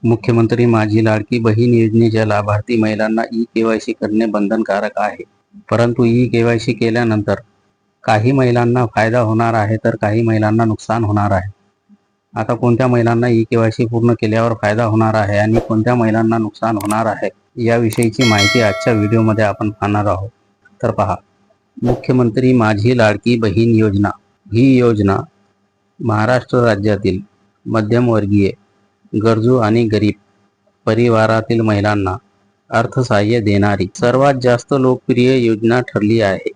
मुख्यमंत्री माझी लाडकी बहीण योजनेच्या लाभार्थी महिलांना ई-केवायसी करणे बंधनकारक आहे. परंतु ई-केवायसी केल्यानंतर काही महिलांना फायदा होणार आहे तर काही महिलांना नुकसान होणार आहे. आता कोणत्या महिलांना ई-केवायसी पूर्ण केल्यावर फायदा होणार आहे आणि कोणत्या महिलांना नुकसान होणार आहे याविषयीची माहिती आजच्या व्हिडिओमध्ये आपण पाहणार आहोत. तर पहा, मुख्यमंत्री माझी लाडकी बहीण योजना ही योजना महाराष्ट्र राज्यातील मध्यमवर्गीय, गरजू आणि गरीब परिवारातील महिलांना अर्थसहाय्य देणारी सर्वात जास्त लोकप्रिय योजना ठरली आहे.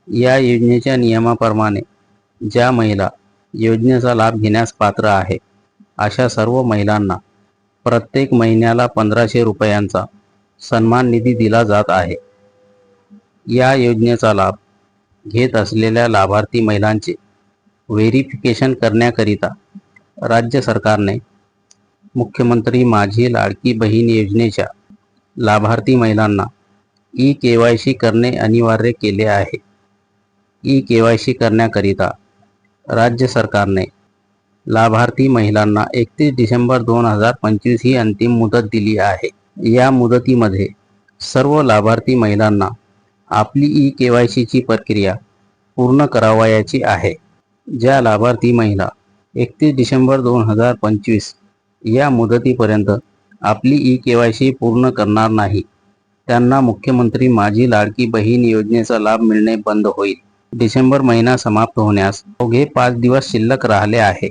या योजनेच्या नियमाप्रमाणे ज्या महिला योजनेचा लाभ घेण्यास पात्र आहे अशा सर्व महिलांना प्रत्येक महिन्याला 1500 रुपयांचा सन्मान निधी दिला जात आहे. या योजनेचा लाभ घेत असलेल्या लाभार्थी महिलांचे व्हेरिफिकेशन करण्याकरिता राज्य सरकारने मुख्यमंत्री माझी लाडकी बहीण योजनेच्या लाभार्थी महिलांना ई-केवायसी करणे अनिवार्य केले आहे. ई-केवायसी करण्याकरिता राज्य सरकारने लाभार्थी महिलांना 31 डिसेंबर 2025 ही अंतिम मुदत दिली आहे. या मुदतीमध्ये सर्व लाभार्थी महिलांना आपली ई-केवायसीची प्रक्रिया पूर्ण करावयाची आहे. ज्या लाभार्थी महिला 31 डिसेंबर 2025 या मुदतीपर्यंत आपली ई-केवायसी पूर्ण करणार नाही त्यांना मुख्यमंत्री माझी लाडकी बहीण योजनेचा लाभ मिळणे बंद होईल. डिसेंबर महिना समाप्त होण्यास अवघे 5 दिवस शिल्लक राहिले आहे.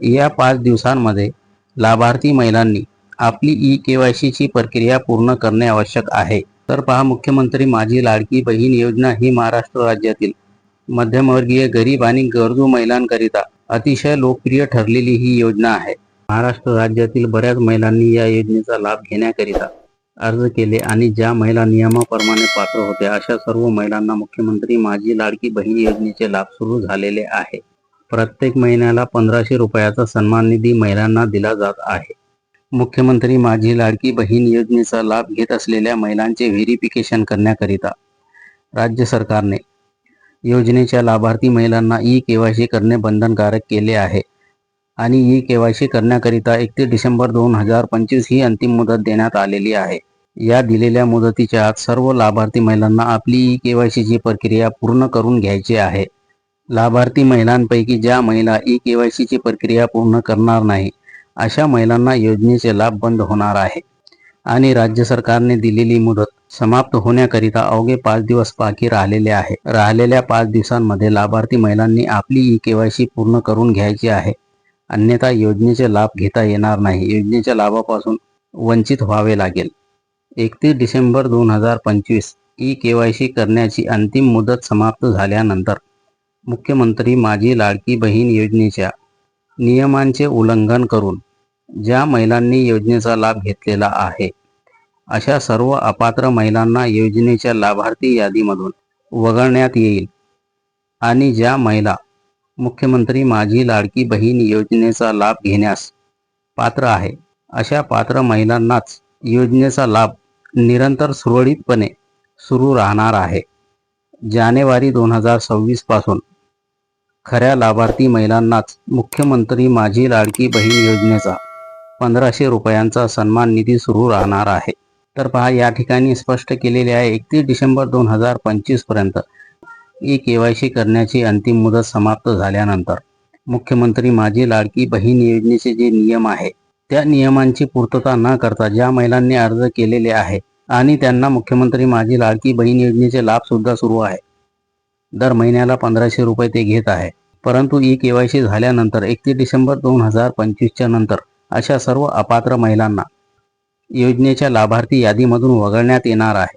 या 5 दिवसांमध्ये लाभार्थी महिलांनी आपली ई-केवायसीची प्रक्रिया पूर्ण करणे आवश्यक आहे. तर पहा, मुख्यमंत्री माझी लाडकी बहीण योजना ही महाराष्ट्र राज्यातील मध्यमवर्गीय, गरीब आणि गरजू महिलांकरिता अतिशय लोकप्रिय ठरलेली ही योजना आहे. महाराष्ट्र राज्यातील बऱ्याच महिलांनी या योजनेचा लाभ घेण्याकरिता अर्ज केले आणि ज्या महिला नियमाप्रमाणे पात्र होत्या अशा सर्व महिलांना मुख्यमंत्री माझी लाडकी बहीण योजनेचे लाभ सुरू झालेले आहे. प्रत्येक महिन्याला 1500 रुपयाचा सन्मान निधी महिलांना दिला जात आहे. मुख्यमंत्री माझी लाडकी बहीण योजनेचा लाभ घेत असलेल्या महिलांचे व्हेरिफिकेशन करण्याकरिता राज्य सरकारने योजनेच्या लाभार्थी महिलांना ई-केवायसी करणे बंधनकारक केले आहे आणि ई-केवायसी करण्याकरिता 31 डिसेंबर 2025 ही अंतिम मुदत देण्यात आलेली आहे. या दिलेल्या मुदतीच्या आत सर्व लाभार्थी महिलांना आपली ई-केवायसीची प्रक्रिया पूर्ण करून घ्यायची आहे. लाभार्थी महिलांपैकी ज्या महिला ई-केवायसीची प्रक्रिया पूर्ण करणार नाही अशा महिलांना योजनेचे लाभ बंद होणार आहे आणि राज्य सरकारने दिलेली मुदत समाप्त होण्याकरिता अवघे 5 दिवस बाकी राहिलेले आहे. राहिलेल्या 5 दिवसांमध्ये लाभार्थी महिलांनी आपली ई-केवायसी पूर्ण करून घ्यायची आहे, अन्यथा योजनेचे लाभ घेता येणार नाही. योजनेच्या लाभापासून वंचित व्हावे लागेल. 31 डिसेंबर 2025 ई-केवायसी करण्याची अंतिम मुदत समाप्त झाल्यानंतर मुख्यमंत्री माझी लाडकी बहीण योजनेच्या नियमांचे उल्लंघन करून ज्या महिलांनी योजनेचा लाभ घेतलेला आहे अशा सर्व अपात्र महिलांना योजनेच्या लाभार्थी यादीमधून वगळण्यात येईल आणि ज्या महिला मुख्यमंत्री माझी लाडकी बहीण योजनेचा लाभ घेण्यास पात्र आहे अशा पात्र महिलांनाच योजनेचा लाभ निरंतर सुरळीतपणे सुरू राहणार आहे. जानेवारी 2026 पासून खऱ्या लाभार्थी महिलांनाच मुख्यमंत्री माझी लाडकी बहीण योजनेचा 1500 रुपयांचा सन्मान निधी सुरू राहणार आहे. तर पहा, या ठिकाणी स्पष्ट केलेले आहे 31 डिसेंबर 2025 पर्यंत ई-केवायसी करण्याची अंतिम मुदत समाप्त झाल्यानंतर मुख्यमंत्री माझी लाडकी बहीण योजनेचे जे नियम आहे त्या नियमांची पूर्तता न करता ज्या महिलांनी अर्ज केलेले आहे आणि त्यांना मुख्यमंत्री माझी लाडकी बहीण योजनेचे लाभ सुद्धा सुरू आहे, दर महिन्याला 1500 रुपये ते घेत आहे, परंतु ई-केवायसी झाल्यानंतर 31 डिसेंबर 2025 नंतर अशा सर्व अपात्र महिलांना योजनेच्या लाभार्थी यादीमधून वगळण्यात येणार आहे.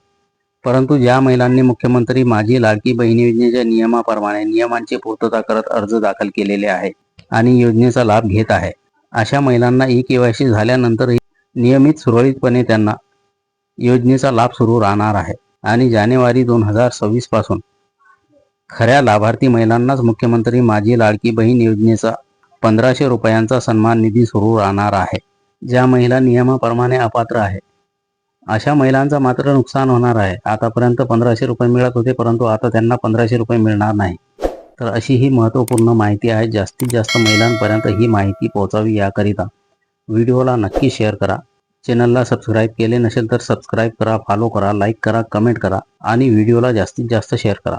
परंतु ज्या महिलांनी मुख्यमंत्री माझी लाडकी बहीण योजनेच्या नियमाप्रमाणे नियमांची पूर्तता करत अर्ज दाखल केलेले आहे आणि योजनेचा लाभ घेत आहे अशा महिलांना ई-केवायसी झाल्यानंतरही नियमित सुरळीतपणे त्यांना योजनेचा लाभ सुरू राहणार आहे आणि जानेवारी 2026 पासून खऱ्या लाभार्थी महिलांनाच मुख्यमंत्री माझी लाडकी बहीण योजनेचा 1500 रुपयांचा सन्मान निधी सुरू राहणार आहे. ज्या महिला नियमाप्रमाणे अपात्र आहे अशा महिलांचा मात्र नुकसान होणार आहे. आतापर्यंत 1500 रुपये मिळत होते, परंतु आता त्यांना 1500 रुपये मिळणार नाही. तर अशी ही महत्त्वपूर्ण माहिती आहे. जास्तीत जास्त महिलांपर्यंत ही माहिती पोहोचावी याकरिता व्हिडिओला नक्की शेअर करा. चॅनलला सबस्क्राईब केले नसेल तर सबस्क्राईब करा, फॉलो करा, लाईक करा, कमेंट करा आणि व्हिडिओला जास्तीत जास्त शेअर करा.